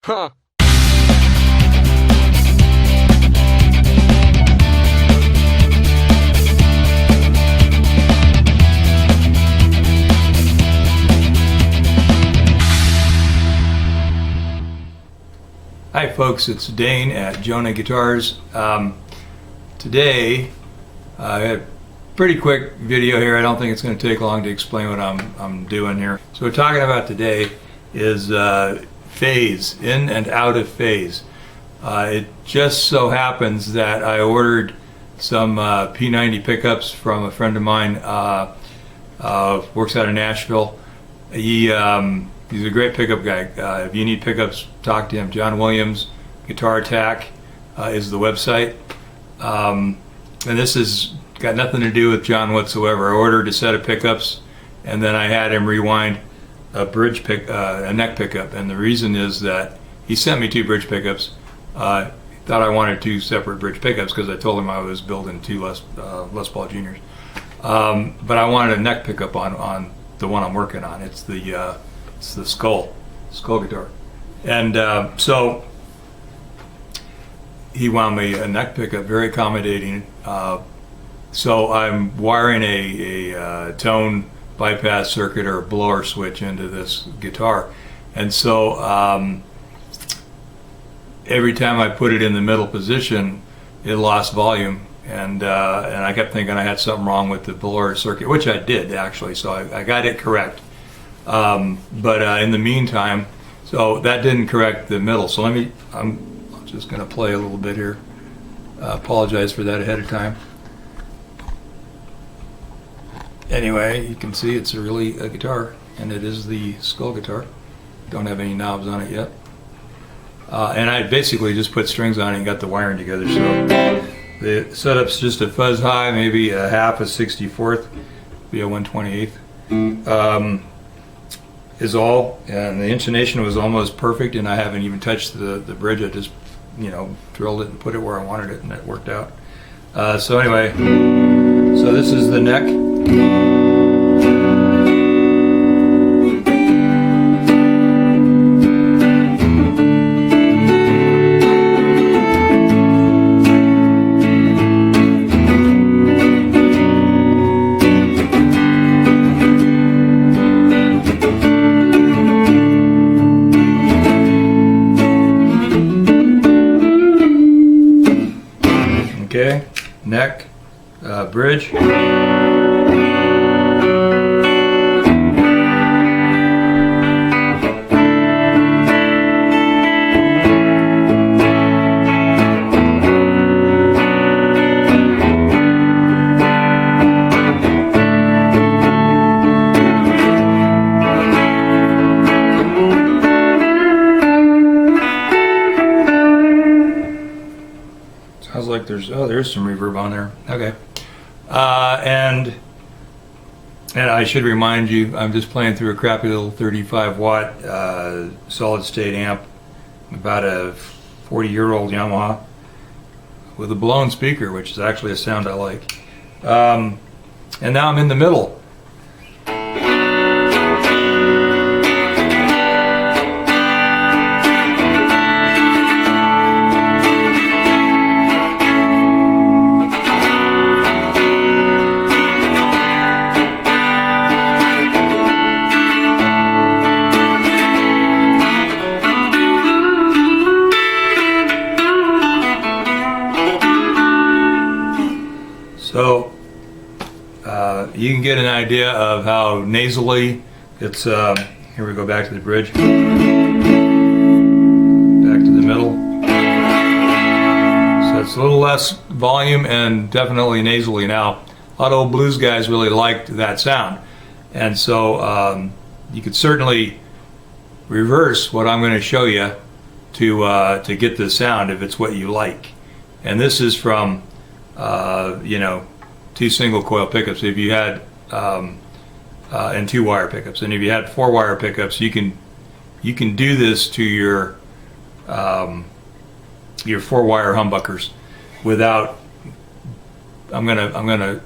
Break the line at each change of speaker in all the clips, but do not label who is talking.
Huh.
Hi folks, it's Dane at JONAH Guitars. Today I had a pretty quick video here. I don't think it's going to take long to explain what I'm doing here. So what we're talking about today is phase, in and out of phase. It just so happens that I ordered some P-90 pickups from a friend of mine, works out of Nashville. He's a great pickup guy. If you need pickups, talk to him. John Williams Guitar Attack is the website. And this has got nothing to do with John whatsoever. I ordered a set of pickups, and then I had him rewind a a neck pickup. And the reason is that he sent me two bridge pickups. He thought I wanted two separate bridge pickups because I told him I was building two Les Paul Juniors. But I wanted a neck pickup on the one I'm working on. It's the skull guitar, and so he wound me a neck pickup, very accommodating. So I'm wiring a tone bypass circuit or a blower switch into this guitar, and so every time I put it in the middle position, it lost volume, and I kept thinking I had something wrong with the blower circuit, which I did actually. So I got it correct. But in the meantime, so that didn't correct the middle. So I'm just going to play a little bit here. Apologize for that ahead of time. Anyway, you can see it's really a guitar, and it is the skull guitar. Don't have any knobs on it yet. And I basically just put strings on it and got the wiring together. So the setup's just a fuzz high, maybe a half a 64th, be a 1/28th. Is all, and the intonation was almost perfect, and I haven't even touched the bridge. I just, drilled it and put it where I wanted it, and it worked out. So anyway, so this is the neck. Okay, neck, bridge. Sounds like there's some reverb on there. Okay, and I should remind you, I'm just playing through a crappy little 35 watt solid state amp, about a 40-year-old Yamaha, with a blown speaker, which is actually a sound I like. And now I'm in the middle. So you can get an idea of how nasally it's. Here we go, back to the bridge, back to the middle. So it's a little less volume and definitely nasally. Now, a lot of old blues guys really liked that sound, and so you could certainly reverse what I'm going to show you to get the sound if it's what you like. And this is from two single coil pickups. If you had and two wire pickups, and if you had 4-wire pickups, you can do this to your 4-wire humbuckers without. I'm gonna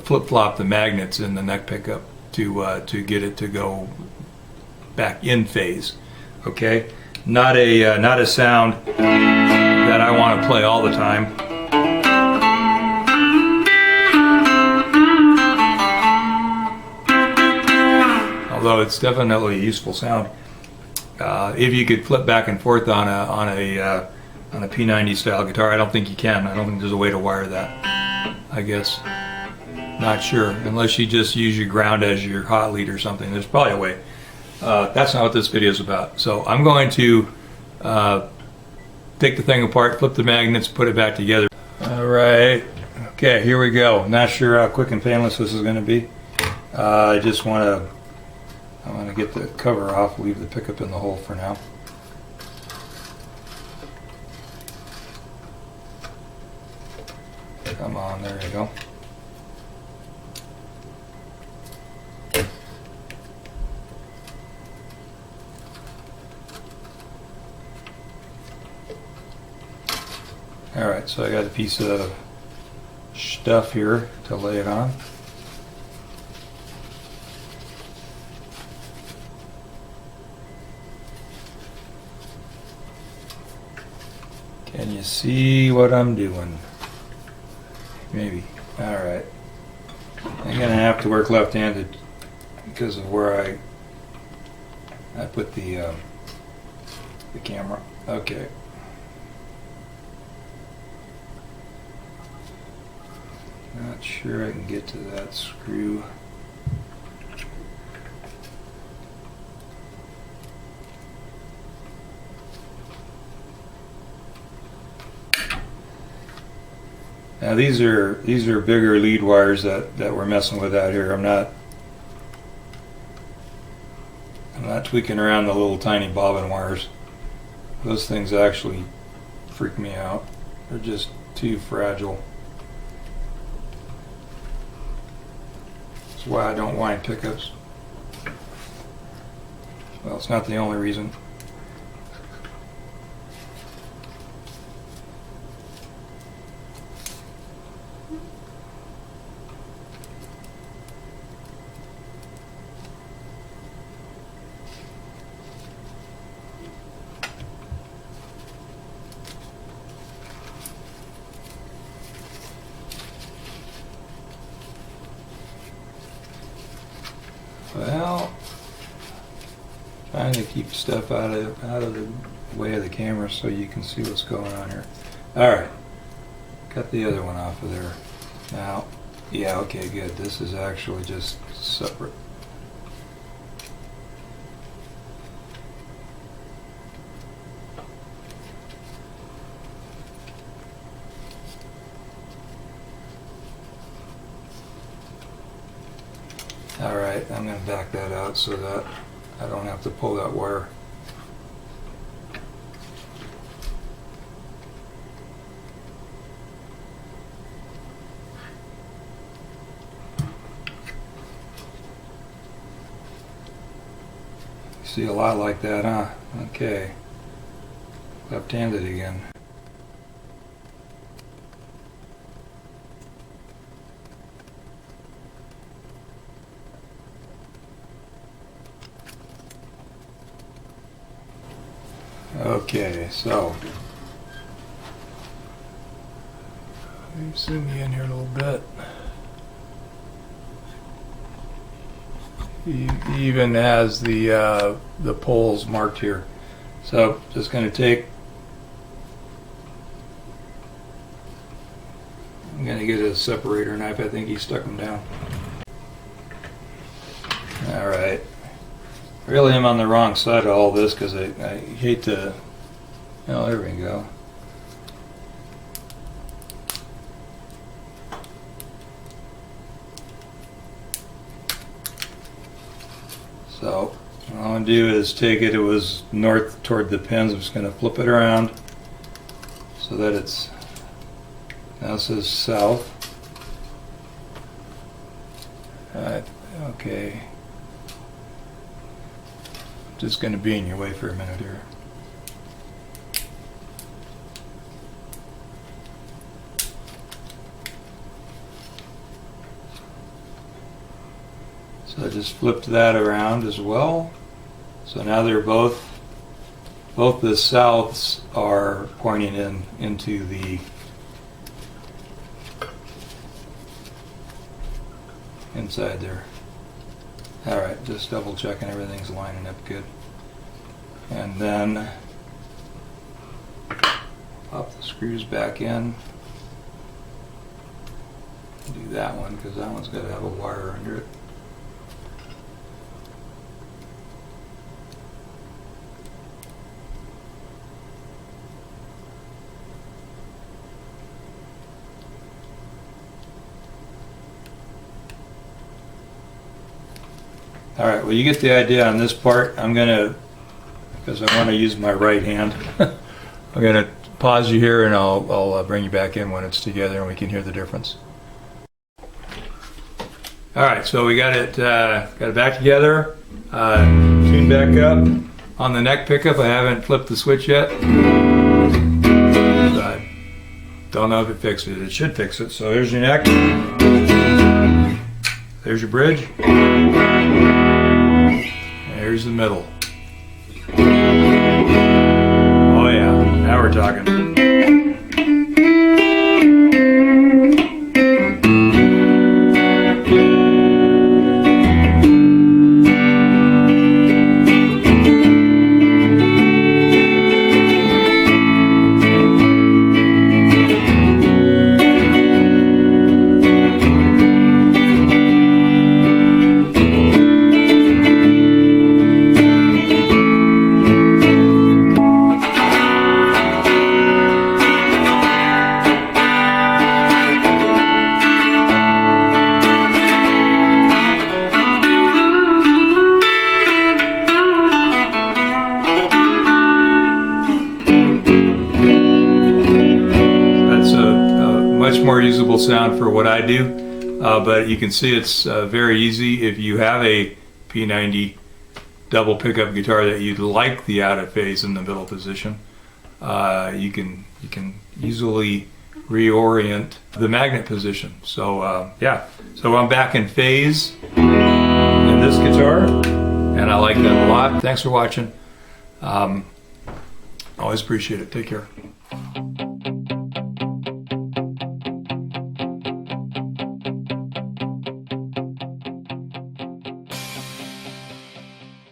flip flop the magnets in the neck pickup to get it to go back in phase. Okay, not a sound that I want to play all the time. Although it's definitely a useful sound. If you could flip back and forth on a P-90 style guitar, I don't think you can. I don't think there's a way to wire that, I guess. Not sure, unless you just use your ground as your hot lead or something. There's probably a way. That's not what this video is about. So I'm going to take the thing apart, flip the magnets, put it back together. All right, okay, here we go. Not sure how quick and painless this is going to be. I just want to get the cover off, leave the pickup in the hole for now. Come on, there you go. Alright, so I got a piece of stuff here to lay it on. Can you see what I'm doing? Maybe. Alright. I'm gonna have to work left-handed because of where I put the camera. Okay. Not sure I can get to that screw. Now these are bigger lead wires that we're messing with out here. I'm not tweaking around the little tiny bobbin wires. Those things actually freak me out. They're just too fragile. That's why I don't wind pickups. Well, it's not the only reason. Well, trying to keep stuff out of the way of the camera so you can see what's going on here. All right, cut the other one off of there. Now, yeah, okay, good. This is actually just separate. Alright, I'm going to back that out so that I don't have to pull that wire. You see a lot like that, huh? Okay. Left-handed again. Okay, so let me zoom you in here a little bit. He even has the poles marked here. So just going to take. I'm going to get a separator knife. I think he stuck them down. All right. Really am on the wrong side of all this because I hate to. Oh, there we go. So what I'm going to do is take it. It was north toward the pins. I'm just going to flip it around so that it's. Now it says south. Okay. Just going to be in your way for a minute here. So I just flipped that around as well. So now they're both both the souths are pointing into the inside there. All right, just double checking everything's lining up good. And then pop the screws back in. Do that one because that one's got to have a wire under it. All right, well, you get the idea on this part. I'm gonna, because I want to use my right hand, I'm gonna pause you here and I'll bring you back in when it's together and we can hear the difference. All right, so we got it back together, tuned back up. On the neck pickup, I haven't flipped the switch yet. So I don't know if it fixed it. It should fix it. So here's your neck. There's your bridge. There's the middle. Oh yeah, now we're talking. Much more usable sound for what I do, but you can see it's very easy. If you have a P-90 double pickup guitar that you'd like the out of phase in the middle position, you can easily reorient the magnet position. So yeah, so I'm back in phase in this guitar, and I like that a lot. Thanks for watching. Always appreciate it. Take care.